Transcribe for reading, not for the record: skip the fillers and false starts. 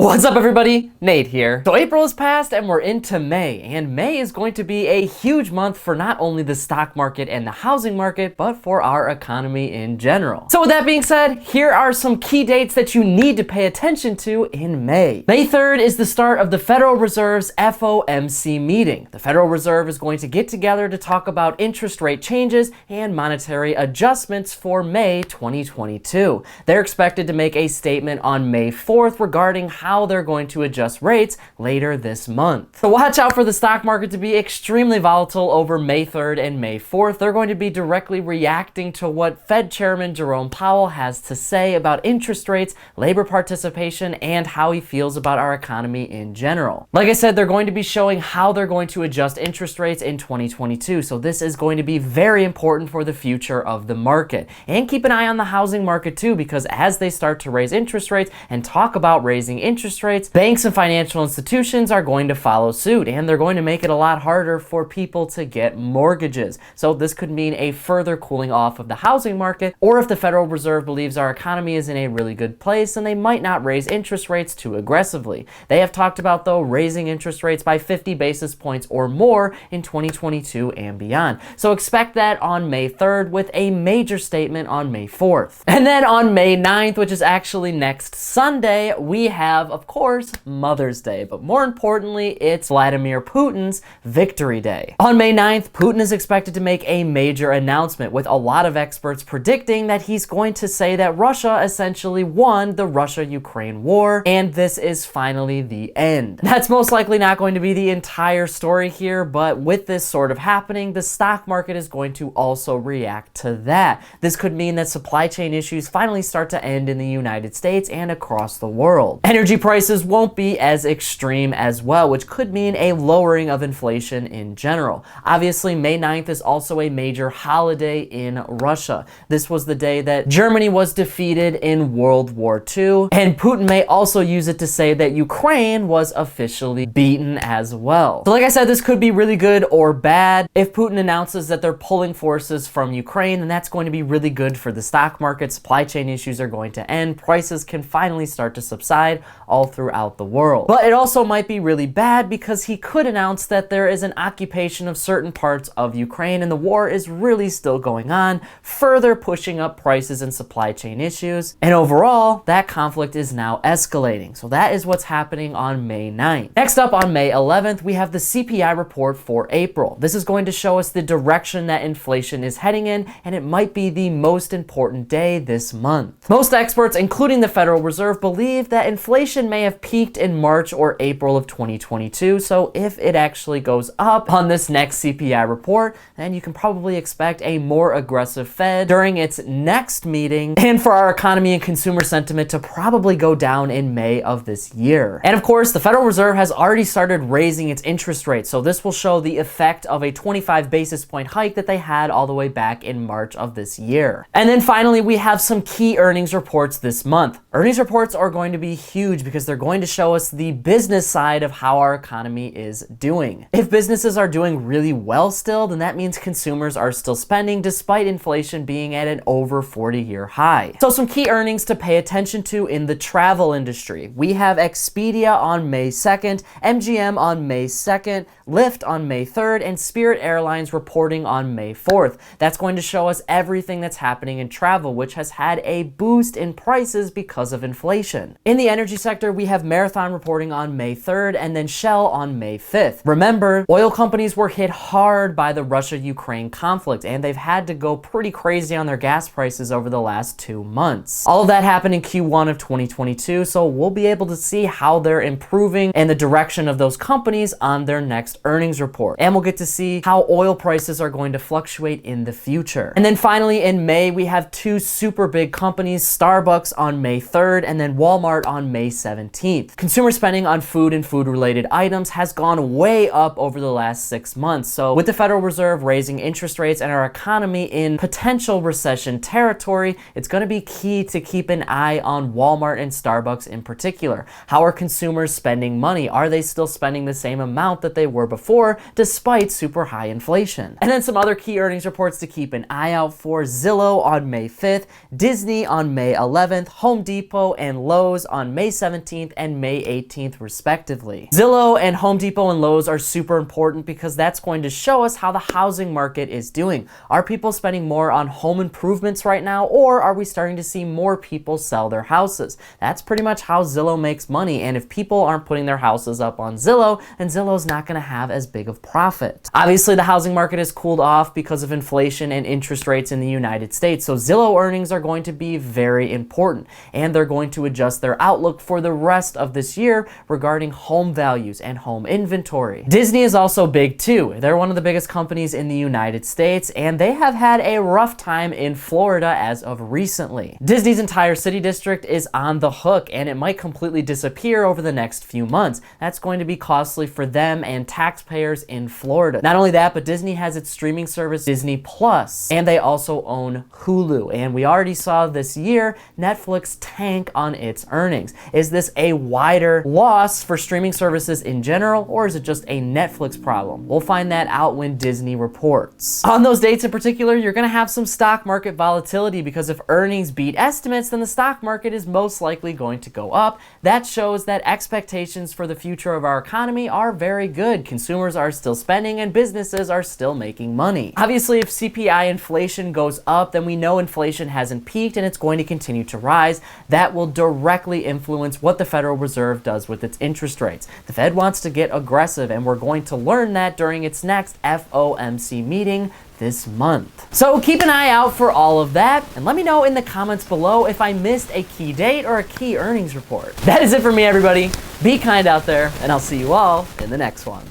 What's up everybody? Nate here. So April has passed and we're into May, and May is going to be a huge month for not only the stock market and the housing market, but for our economy in general. So with that being said, here are some key dates that you need to pay attention to in May. May 3rd is the start of the Federal Reserve's FOMC meeting. The Federal Reserve is going to get together to talk about interest rate changes and monetary adjustments for May 2022. They're expected to make a statement on May 4th regarding how they're going to adjust rates later this month. So watch out for the stock market to be extremely volatile over May 3rd and May 4th. They're going to be directly reacting to what Fed Chairman Jerome Powell has to say about interest rates, labor participation, and how he feels about our economy in general. Like I said, they're going to be showing how they're going to adjust interest rates in 2022. So this is going to be very important for the future of the market. And keep an eye on the housing market too, because as they start to raise interest rates and talk about raising interest rates, banks and financial institutions are going to follow suit, and they're going to make it a lot harder for people to get mortgages. So this could mean a further cooling off of the housing market, or if the Federal Reserve believes our economy is in a really good place, then they might not raise interest rates too aggressively. They have talked about, though, raising interest rates by 50 basis points or more in 2022 and beyond. So expect that on May 3rd with a major statement on May 4th. And then on May 9th, which is actually next Sunday, we have, of course, Mother's Day, but more importantly, it's Vladimir Putin's Victory Day. On May 9th, Putin is expected to make a major announcement, with a lot of experts predicting that he's going to say that Russia essentially won the Russia-Ukraine war, and this is finally the end. That's most likely not going to be the entire story here, but with this sort of happening, the stock market is going to also react to that. This could mean that supply chain issues finally start to end in the United States and across the world. Energy prices won't be as extreme as well, which could mean a lowering of inflation in general. Obviously, May 9th is also a major holiday in Russia. This was the day that Germany was defeated in World War II, and Putin may also use it to say that Ukraine was officially beaten as well. So like I said, this could be really good or bad. If Putin announces that they're pulling forces from Ukraine, then that's going to be really good for the stock market. Supply chain issues are going to end. Prices can finally start to subside all throughout the world. But it also might be really bad because he could announce that there is an occupation of certain parts of Ukraine and the war is really still going on, further pushing up prices and supply chain issues. And overall, that conflict is now escalating. So that is what's happening on May 9th. Next up, on May 11th, we have the CPI report for April. This is going to show us the direction that inflation is heading in, and it might be the most important day this month. Most experts, including the Federal Reserve, believe that inflation may have peaked in March or April of 2022, so if it actually goes up on this next CPI report, then you can probably expect a more aggressive Fed during its next meeting, and for our economy and consumer sentiment to probably go down in May of this year. And of course, the Federal Reserve has already started raising its interest rate, so this will show the effect of a 25 basis point hike that they had all the way back in March of this year. And then finally, we have some key earnings reports this month. Earnings reports are going to be huge because they're going to show us the business side of how our economy is doing. If businesses are doing really well still, then that means consumers are still spending despite inflation being at an over 40-year high. So some key earnings to pay attention to in the travel industry. We have Expedia on May 2nd, MGM on May 2nd, Lyft on May 3rd, and Spirit Airlines reporting on May 4th. That's going to show us everything that's happening in travel, which has had a boost in prices because of inflation. In the energy sector, we have Marathon reporting on May 3rd and then Shell on May 5th. Remember, oil companies were hit hard by the Russia-Ukraine conflict, and they've had to go pretty crazy on their gas prices over the last 2 months. All of that happened in Q1 of 2022, so we'll be able to see how they're improving and the direction of those companies on their next earnings report. And we'll get to see how oil prices are going to fluctuate in the future. And then finally, in May, we have two super big companies, Starbucks on May 3rd and then Walmart on May 17th. Consumer spending on food and food-related items has gone way up over the last 6 months. So with the Federal Reserve raising interest rates and our economy in potential recession territory, it's going to be key to keep an eye on Walmart and Starbucks in particular. How are consumers spending money? Are they still spending the same amount that they were before, despite super high inflation? And then some other key earnings reports to keep an eye out for: Zillow on May 5th, Disney on May 11th, Home Depot and Lowe's on May 17th, 17th and May 18th, respectively. Zillow and Home Depot and Lowe's are super important because that's going to show us how the housing market is doing. Are people spending more on home improvements right now, or are we starting to see more people sell their houses? That's pretty much how Zillow makes money, and if people aren't putting their houses up on Zillow, then Zillow's not going to have as big of profit. Obviously, the housing market has cooled off because of inflation and interest rates in the United States, so Zillow earnings are going to be very important, and they're going to adjust their outlook for the rest of this year regarding home values and home inventory. Disney is also big too. They're one of the biggest companies in the United States, and they have had a rough time in Florida as of recently. Disney's entire city district is on the hook, and it might completely disappear over the next few months. That's going to be costly for them and taxpayers in Florida. Not only that, but Disney has its streaming service Disney Plus, and they also own Hulu. And we already saw this year Netflix tank on its earnings. Is this a wider loss for streaming services in general, or is it just a Netflix problem? We'll find that out when Disney reports. On those dates in particular, you're gonna have some stock market volatility because if earnings beat estimates, then the stock market is most likely going to go up. That shows that expectations for the future of our economy are very good. Consumers are still spending and businesses are still making money. Obviously, if CPI inflation goes up, then we know inflation hasn't peaked and it's going to continue to rise. That will directly influence what the Federal Reserve does with its interest rates. The Fed wants to get aggressive, and we're going to learn that during its next FOMC meeting this month. So keep an eye out for all of that, and let me know in the comments below if I missed a key date or a key earnings report. That is it for me, everybody. Be kind out there, and I'll see you all in the next one.